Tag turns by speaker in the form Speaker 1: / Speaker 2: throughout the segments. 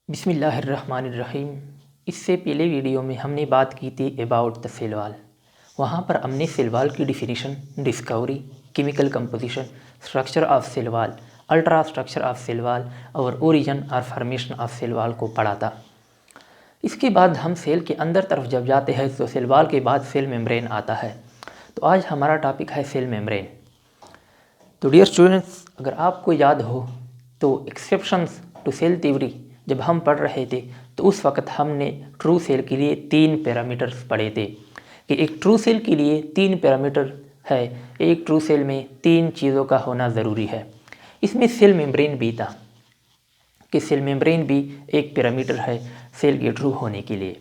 Speaker 1: बिस्मिल्लाहिर्रहमानिर्रहीम। इससे पहले वीडियो में हमने बात की थी अबाउट द सेल वॉल। वहाँ पर हमने सेल वॉल की definition, discovery, chemical composition, structure of cell wall, ultra structure of cell wall और ओरिजिन और फॉर्मेशन ऑफ सेल वॉल को पढ़ा था। इसके बाद हम सेल के अंदर तरफ जब जाते हैं तो सेल वॉल के बाद सेल मेम्ब्रेन आता है। तो आज हमारा टॉपिक है सेल मेम्ब्रेन। तो डियर स्टूडेंट्स, अगर आपको याद हो तो एक्सेप्शंस टू सेल थ्योरी जब हम पढ़ रहे थे तो उस वक्त हमने ट्रू सेल के लिए 3 पैरामीटर्स पढ़े थे कि एक ट्रू सेल के लिए 3 पैरामीटर है। एक ट्रू सेल में 3 चीज़ों का होना ज़रूरी है। इसमें सेल मेम्ब्रेन भी था कि सेल मेम्ब्रेन भी एक पैरामीटर है सेल के ट्रू होने के लिए।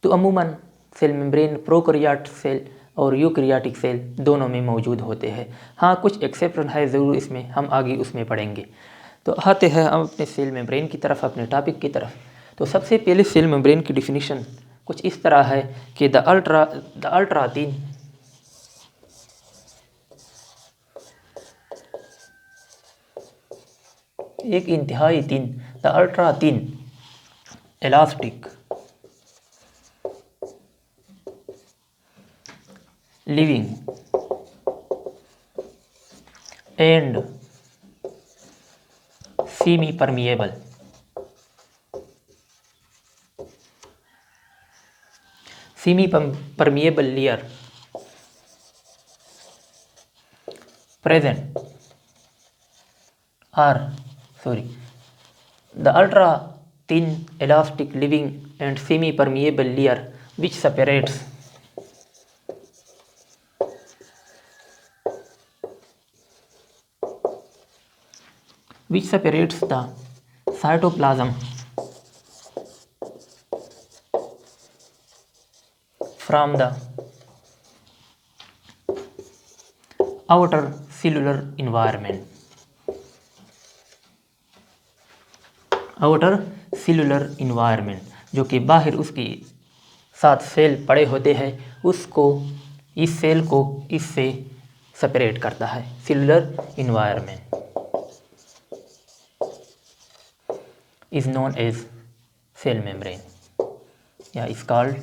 Speaker 1: तो अमूमन सेल मेम्ब्रेन प्रोकैरियोटिक सेल और यूकैरियोटिक सेल दोनों में मौजूद होते हैं। हाँ, कुछ एक्सेप्शन है ज़रूर, इसमें हम आगे उसमें पढ़ेंगे। तो आते हैं हम अपने सेल मेम्ब्रेन की तरफ, अपने टॉपिक की तरफ। तो सबसे पहले सेल मेम्ब्रेन की डिफिनीशन कुछ इस तरह है कि द अल्ट्रा थिन एक इंतहाई thin, the ultra thin elastic living and semi permeable layer present the ultra thin elastic living and semi permeable layer which separates the cytoplasm from the outer cellular environment। जो कि बाहर उसके साथ cell पड़े होते हैं, उसको, इस सेल को इससे सेपरेट करता है। Cellular environment is known as cell membrane या इज कॉल्ड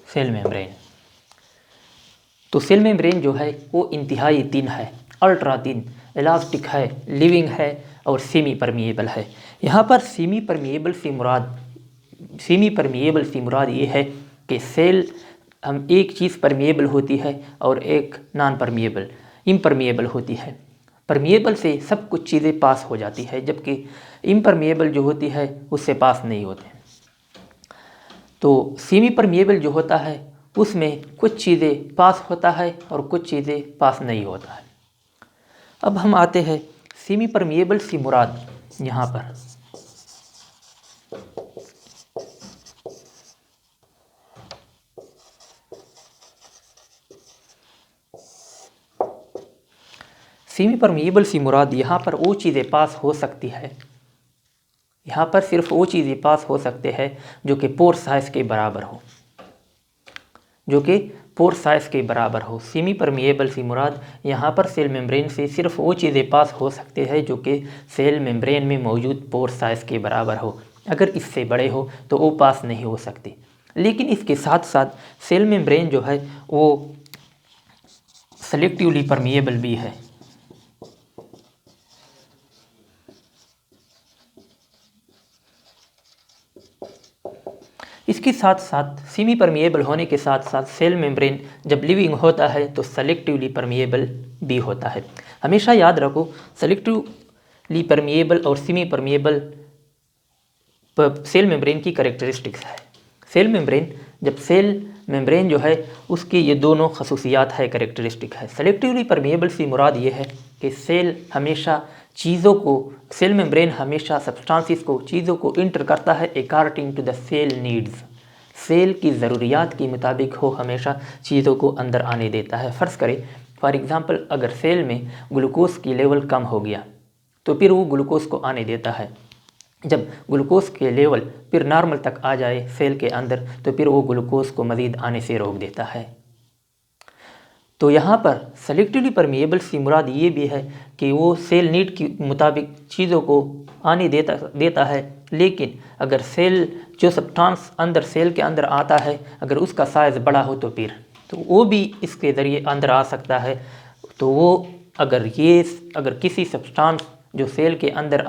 Speaker 1: सेल मेम्ब्रेन। तो सेल मेम्ब्रेन जो है वो इंतहाई थिन है, अल्ट्रा थिन, इलास्टिक है, लिविंग है और सेमी परमिएबल है। यहाँ पर सेमी परमिएबल से मुराद ये है कि सेल हम एक चीज़ परमिएबल होती है और एक नॉन परमिएबल, इम्परमिएबल होती है। परमिएबल से सब कुछ चीज़ें पास हो जाती है, जबकि इम्परमिएबल जो होती है उससे पास नहीं होते। तो सेमी परमिएबल जो होता है उसमें कुछ चीज़ें पास होता है और कुछ चीज़ें पास नहीं होता है। अब हम आते हैं सेमी परमिएबल से मुराद। यहाँ पर सेमी परमिएबल से मुराद यहाँ पर वो चीज़ें पास हो सकती है, यहाँ पर सिर्फ वो चीज़ें पास हो सकते हैं जो कि पोर साइज के बराबर हो, सेमी परमिएबल से मुराद यहाँ पर सेल मेम्ब्रेन से सिर्फ वो चीज़ें पास हो सकते हैं जो कि सेल मेम्ब्रेन में मौजूद पोर साइज के बराबर हो। अगर इससे बड़े हो तो वो पास नहीं हो सकते। लेकिन इसके साथ साथ सेल मेम्ब्रेन जो है वो सेलेक्टिवली परमिएबल भी है। इसके साथ साथ सेमी परमिएबल होने के साथ साथ सेल मेम्ब्रेन जब लिविंग होता है तो सेलेक्टिवली परमिएबल भी होता है। हमेशा याद रखो, सेलेक्टिवली परमिएबल और सेमी परमिएबल सेल मेम्ब्रेन की कैरेक्टरिस्टिक्स है। सेल मेम्ब्रेन जो है उसकी ये दोनों खसूसियात है, कैरेक्टरिस्टिक है। सेलेक्टिवली परमिएबल से मुराद ये है कि सेल मेम्ब्रेन हमेशा सब्सटेंसेस को, चीज़ों को इंटर करता है according to the cell needs. Cell की ज़रूरियात के मुताबिक हो हमेशा चीज़ों को अंदर आने देता है। फ़र्ज़ करें फॉर एग्ज़ाम्पल, अगर सेल में ग्लूकोज की लेवल कम हो गया तो फिर वो ग्लूकोज को आने देता है। जब ग्लूकोज के लेवल फिर नॉर्मल तक आ जाए सेल के अंदर तो फिर वो ग्लूकोज को मज़ीद आने से रोक देता है। तो यहाँ पर सेलेक्टिवली परमिएबल से मुराद ये भी है कि वो सेल नीड के मुताबिक चीज़ों को आने देता है, लेकिन अगर सेल जो सब्सटेंस अंदर सेल के अंदर आता है अगर उसका साइज़ बड़ा हो तो वो भी इसके ज़रिए अंदर आ सकता है। तो वो अगर किसी सब्सटेंस जो सेल के अंदर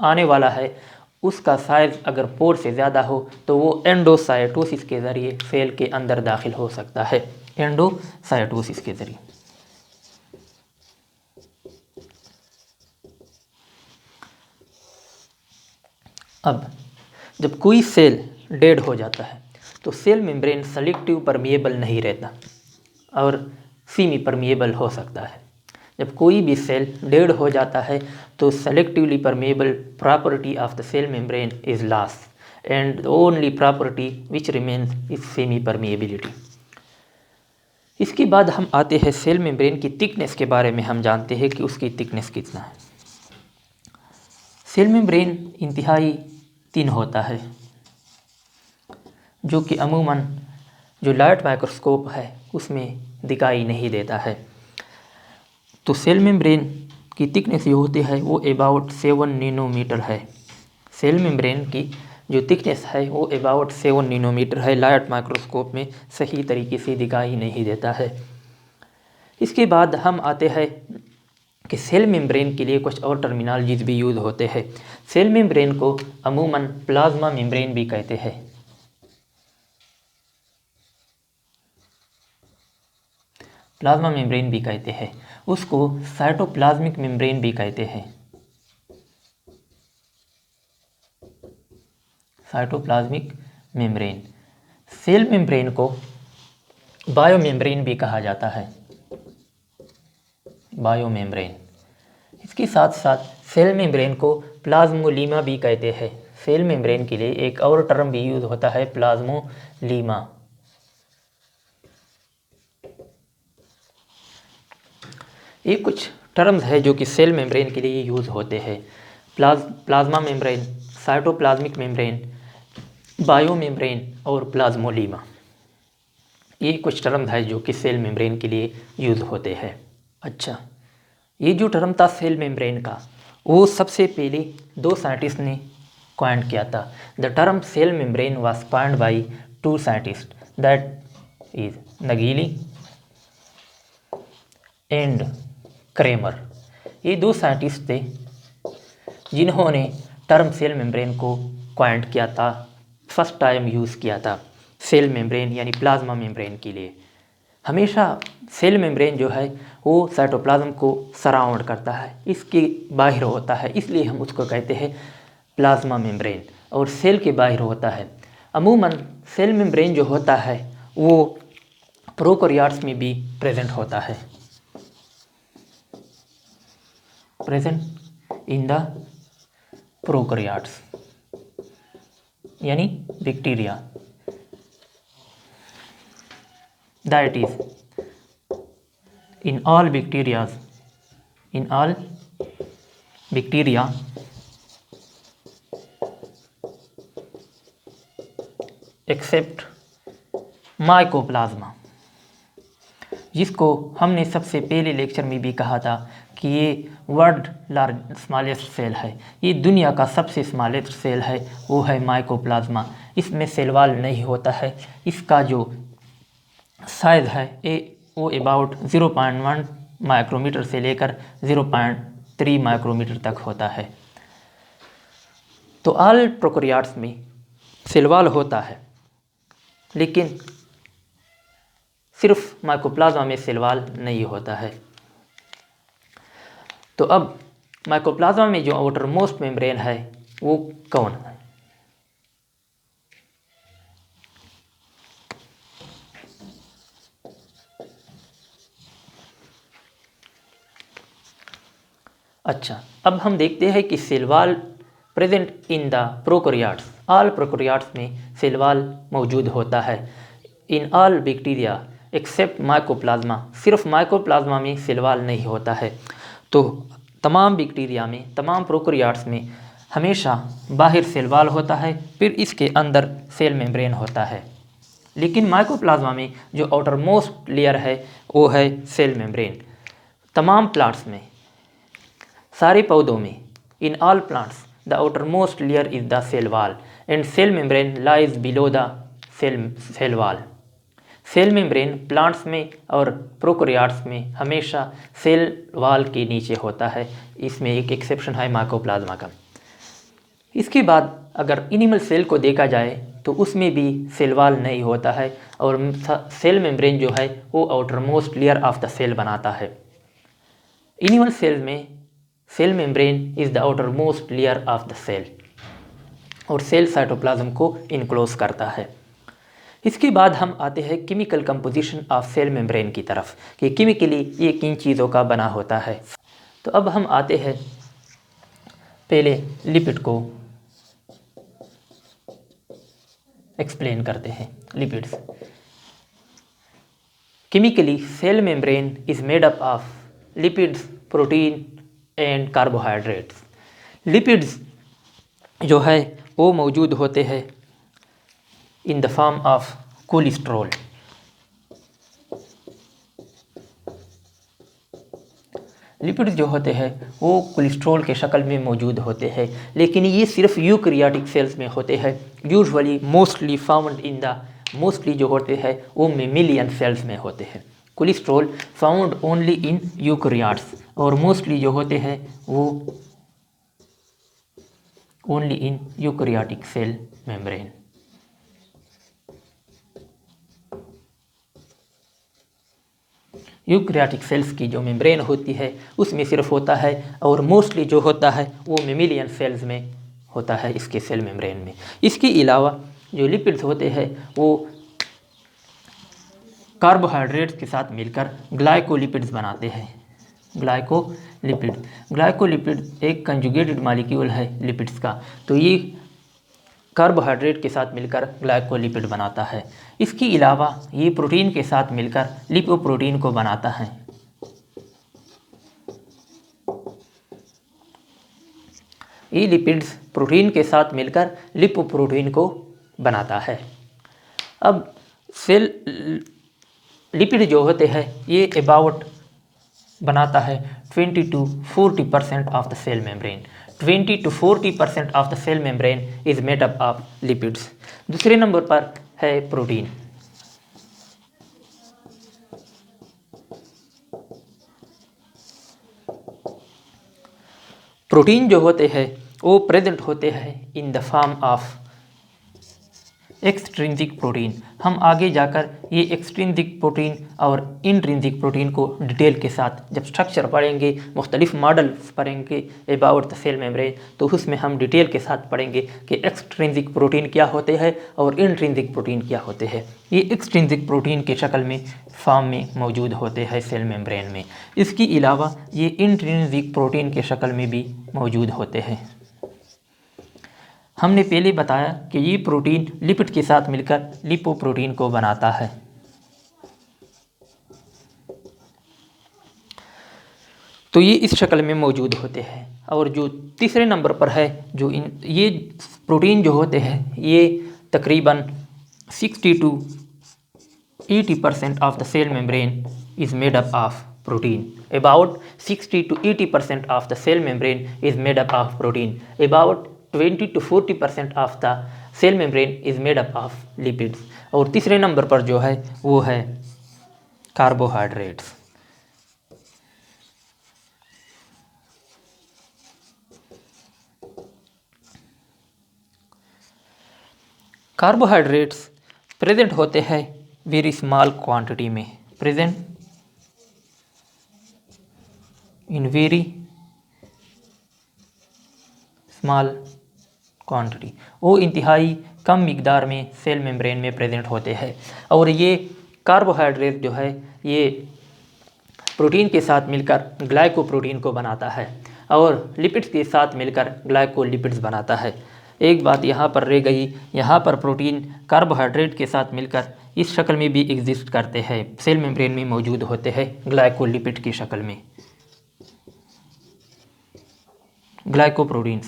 Speaker 1: आने वाला है उसका साइज़ अगर पोर से ज़्यादा हो तो वो एंडोसाइटोसिस के ज़रिए सेल के अंदर दाखिल हो सकता है, एंडोसाइटोसिस के ज़रिए। अब जब कोई सेल डेड हो जाता है तो सेल मेम्ब्रेन सेलेक्टिव परमिएबल नहीं रहता और सेमी परमिएबल हो सकता है। जब कोई भी सेल डेड हो जाता है तो selectively permeable property of the cell membrane is lost and the only property which remains is semi permeability. इसके बाद हम आते हैं सेल मेम्ब्रेन की थिकनेस के बारे में। हम जानते हैं कि उसकी थिकनेस कितना है। सेल मेम्ब्रेन इंतहाई थिन होता है जो कि अमूमन जो लाइट माइक्रोस्कोप है उसमें दिखाई नहीं देता है। तो सेल मेम्ब्रेन की थिकनेस जो होती है वो अबाउट 7 नैनोमीटर है। सेल मेम्ब्रेन की जो थिकनेस है वो अबाउट 7 नैनोमीटर है, लाइट माइक्रोस्कोप में सही तरीके से दिखाई नहीं देता है। इसके बाद हम आते हैं कि सेल मेम्ब्रेन के लिए कुछ और टर्मिनोलॉजीज भी यूज़ होते हैं। सेल मेम्ब्रेन को अमूमन प्लाज्मा मेम्ब्रेन भी कहते हैं। प्लाज्मा मेम्ब्रेन भी कहते हैं, उसको साइटोप्लाज्मिक मेम्ब्रेन भी कहते हैं। Cytoplasmic membrane. सेल मेम्ब्रेन को बायो मेम्ब्रेन भी कहा जाता है, बायो मेम्ब्रेन। इसके साथ साथ सेल मेम्ब्रेन को प्लाज्मोलीमा भी कहते हैं। सेल मेम्ब्रेन के लिए एक और टर्म भी यूज़ होता है, प्लाज्मोलीमा। ये कुछ टर्म्स है जो कि सेल मेम्ब्रेन के लिए यूज़ होते हैं। Plasma membrane, cytoplasmic membrane, bio membrane और प्लाज्मोलीमा। ये कुछ टर्म्स है जो कि सेल मेम्ब्रेन के लिए यूज़ होते हैं। अच्छा, ये जो टर्म था सेल मेम्ब्रेन का वो सबसे पहले 2 साइंटिस्ट ने कॉइंड किया था। The term cell membrane was coined by 2 scientist, that is Nageli and Cramer. ये 2 साइंटिस्ट थे जिन्होंने टर्म सेल मेम्ब्रेन को कॉइंड किया था, फर्स्ट टाइम यूज़ किया था सेल मेम्ब्रेन यानी प्लाज्मा मेम्ब्रेन के लिए। हमेशा सेल मेम्ब्रेन जो है वो साइटोप्लाज्म को सराउंड करता है, इसके बाहर होता है, इसलिए हम उसको कहते हैं प्लाज्मा मेम्ब्रेन, और सेल के बाहर होता है। अमूमन सेल मेम्ब्रेन जो होता है वो प्रोकैरियोट्स में भी प्रेजेंट होता है, प्रेजेंट इन द प्रोकैरियोट्स यानी bacteria, that is in all bacteria except mycoplasma, जिसको हमने सबसे पहले लेक्चर में भी कहा था कि ये वर्ल्ड लार्ज स्मॉलेस्ट सेल है, ये दुनिया का सबसे स्मॉलेस्ट सेल है, वो है माइकोप्लाज्मा। इसमें सेल वॉल नहीं होता है, इसका जो साइज़ है वो अबाउट 0.1 माइक्रोमीटर से लेकर 0.3 माइक्रोमीटर तक होता है। तो ऑल प्रोकैरियोट्स में सेल वॉल होता है, लेकिन सिर्फ माइकोप्लाज्मा में सेल वॉल नहीं होता है। तो अब माइकोप्लाज्मा में जो आउटर मोस्ट मेम्ब्रेन है वो कौन है? अच्छा, अब हम देखते हैं कि cell wall present in the prokaryotes. All prokaryotes में सेल वॉल मौजूद होता है। In all bacteria except mycoplasma, सिर्फ माइकोप्लाज्मा में सेल वॉल नहीं होता है। तो तमाम बैक्टीरिया में, तमाम प्रोकैरियोट्स में हमेशा बाहर सेल वॉल होता है, फिर इसके अंदर सेल मेम्ब्रेन होता है। लेकिन माइकोप्लाज्मा में जो आउटर मोस्ट लेयर है वो है सेल मेम्ब्रेन। तमाम प्लांट्स में, सारे पौधों में, in all plants the outer most layer is the cell wall and cell membrane lies below the cell wall. Cell membrane plants में और प्रोकैरियोट्स में हमेशा सेल वॉल के नीचे होता है। इसमें एक एक्सेप्शन है माइकोप्लाज्मा का। इसके बाद अगर एनिमल सेल को देखा जाए तो उसमें भी सेल वॉल नहीं होता है और सेल मेम्ब्रेन जो है वो outer most layer of the cell बनाता है। एनिमल सेल में cell membrane is the outer most layer of the cell और सेल साइटोप्लाज्म को इनक्लोज करता है। इसके बाद हम आते हैं chemical composition of cell membrane की तरफ कि केमिकली ये किन चीज़ों का बना होता है। तो अब हम आते हैं पहले लिपिड को एक्सप्लेन करते हैं। Lipids chemically cell membrane is made up of lipids, protein and carbohydrates. Lipids जो है वो मौजूद होते हैं in the form of cholesterol. Lipids जो होते हैं वो कोलेस्ट्रॉल के शक्ल में मौजूद होते हैं, लेकिन ये सिर्फ यूकैरियोटिक सेल्स में होते हैं। Usually mostly found in the mostly जो होते हैं वो मेमिलियन सेल्स में होते हैं। Cholesterol found only in eukaryotes और मोस्टली जो होते हैं वो only in eukaryotic cell membrane. Eukaryotic cells की जो मेम्ब्रेन होती है उसमें सिर्फ होता है और मोस्टली जो होता है वो मेमिलियन सेल्स में होता है इसके सेल मेम्ब्रेन में। इसके अलावा जो लिपिड्स होते हैं वो कार्बोहाइड्रेट्स के साथ मिलकर ग्लाइकोलिपिड्स बनाते हैं। ग्लाइकोलिपिड एक कंजुगेटेड मॉलिक्यूल है लिपिड्स का, तो ये कार्बोहाइड्रेट के साथ मिलकर ग्लाइकोलिपिड बनाता है। इसके अलावा ये प्रोटीन के साथ मिलकर लिपोप्रोटीन को बनाता है। ये लिपिड्स प्रोटीन के साथ मिलकर लिपोप्रोटीन को बनाता है। अब सेल लिपिड जो होते हैं ये अबाउट बनाता है 20 to 40% of the cell membrane. 20 to 40% of the cell membrane is made up of lipids. दूसरे नंबर पर है प्रोटीन। प्रोटीन जो होते हैं वो प्रेजेंट होते हैं in the form of extrinsic protein. हम आगे जाकर ये एक्सट्रिंसिक प्रोटीन और इंट्रिंसिक प्रोटीन को डिटेल के साथ जब स्ट्रक्चर पढ़ेंगे, मुख्तलिफ मॉडल्स पढ़ेंगे अबाउट द सेल मेम्ब्रेन, तो उसमें हम डिटेल के साथ पढ़ेंगे कि एक्सट्रिंसिक प्रोटीन क्या होते हैं और इंट्रिंसिक प्रोटीन क्या होते हैं। ये एक्सट्रिंसिक प्रोटीन के शक्ल में फॉर्म में मौजूद होते हैं सेल मेम्ब्रेन में। इसके अलावा ये इंट्रिंसिक प्रोटीन के शक्ल में भी मौजूद होते हैं। हमने पहले बताया कि ये प्रोटीन लिपिड के साथ मिलकर लिपोप्रोटीन को बनाता है। तो ये इस शक्ल में मौजूद होते हैं। और जो तीसरे नंबर पर है जो ये प्रोटीन जो होते हैं ये तकरीबन 60 to 80% of the cell membrane is made up of protein. About 60 to 80% of the cell membrane is made up of protein. About 20 to 40% of the cell membrane is made up of lipids. और तीसरे number पर जो है वो है carbohydrates. Carbohydrates present होते हैं very small quantity में, present in very small quantity, वो इंतहाई कम मिकदार में सेल मेम्ब्रेन में प्रेजेंट होते हैं। और ये कार्बोहाइड्रेट जो है ये प्रोटीन के साथ मिलकर ग्लाइकोप्रोटीन को बनाता है और लिपिड्स के साथ मिलकर ग्लाइकोलिपिड्स बनाता है। एक बात यहाँ पर रह गई, यहाँ पर प्रोटीन कार्बोहाइड्रेट के साथ मिलकर इस शक्ल में भी एग्जिस्ट करते हैं, सेल मेम्ब्रेन में मौजूद होते हैं ग्लाइकोलिपिड की शक्ल में। ग्लाइकोप्रोटीन।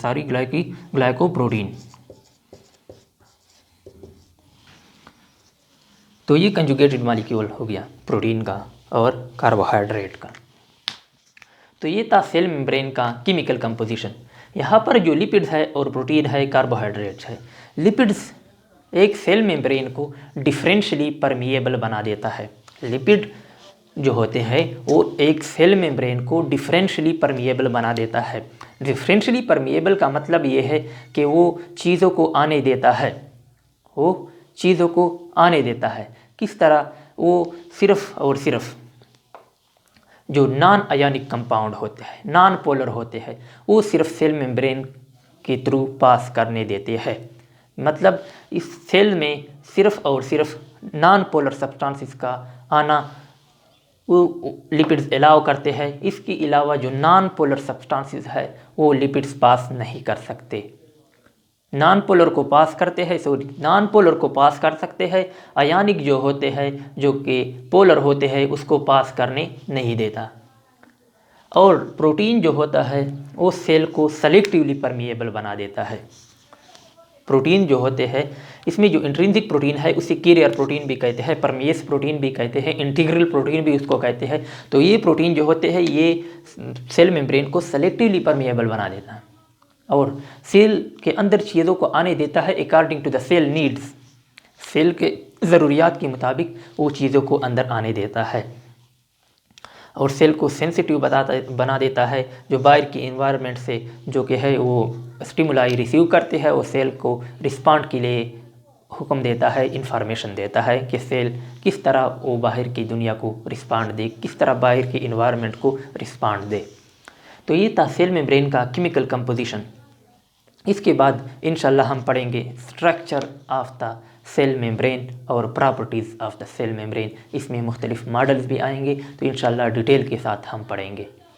Speaker 1: तो ये कंजुगेटेड मॉलिक्यूल हो गया प्रोटीन का और कार्बोहाइड्रेट का। तो ये था सेल मेम्ब्रेन का केमिकल कंपोजिशन। यहाँ पर जो लिपिड्स है और प्रोटीन है, कार्बोहाइड्रेट्स है। लिपिड्स एक सेल मेम्ब्रेन को डिफरेंशियली परमिएबल बना देता है। लिपिड जो होते हैं वो एक सेल मेम्ब्रेन को डिफरेंशियली परमिएबल बना देता है। डिफरेंशियली परमिएबल का मतलब ये है कि वो चीज़ों को आने देता है, वो चीज़ों को आने देता है। किस तरह? वो सिर्फ़ और सिर्फ जो नॉन आयोनिक कंपाउंड होते हैं, नॉन पोलर होते हैं, वो सिर्फ सेल मेम्ब्रेन के थ्रू पास करने देते हैं। मतलब इस सेल में सिर्फ और सिर्फ नॉन पोलर सब्सटेंसेस का आना वो लिपिड्स अलाउ करते हैं। इसके अलावा जो नॉन पोलर सब्सटेंसेस है वो लिपिड्स पास नहीं कर सकते। नॉन पोलर को पास करते हैं, नॉन पोलर को पास कर सकते हैं। आयनिक जो होते हैं, जो कि पोलर होते हैं, उसको पास करने नहीं देता। और प्रोटीन जो होता है वो सेल को सेलेक्टिवली परमिएबल बना देता है। प्रोटीन जो होते हैं, इसमें जो इंट्रिंसिक प्रोटीन है उसे कैरियर प्रोटीन भी कहते हैं, परमिएस प्रोटीन भी कहते हैं, इंटीग्रल प्रोटीन भी उसको कहते हैं। तो ये प्रोटीन जो होते हैं ये सेल मेम्ब्रेन को सेलेक्टिवली परमिएबल बना देता है और सेल के अंदर चीज़ों को आने देता है according to the cell needs. Cell के ज़रूरियात के मुताबिक वो चीज़ों को अंदर आने देता है और सेल को सेंसिटिव बना देता है। जो बाहर की इन्वायरमेंट से जो कि है वो स्टिमुलाई रिसीव करते हैं, वो सेल को रिस्पॉन्ड के लिए हुक्म देता है, इंफॉर्मेशन देता है कि सेल किस तरह वो बाहर की दुनिया को रिस्पॉन्ड दे, किस तरह बाहर की इन्वायरमेंट को रिस्पॉन्ड दे। तो ये था सेल मेम्ब्रेन का केमिकल कंपोजिशन। इसके बाद इंशाल्लाह हम पढ़ेंगे structure of the cell membrane और properties of the cell membrane. इसमें मुख्तलिफ मॉडल्स भी आएंगे, तो इंशाल्लाह डिटेल के साथ हम पढ़ेंगे।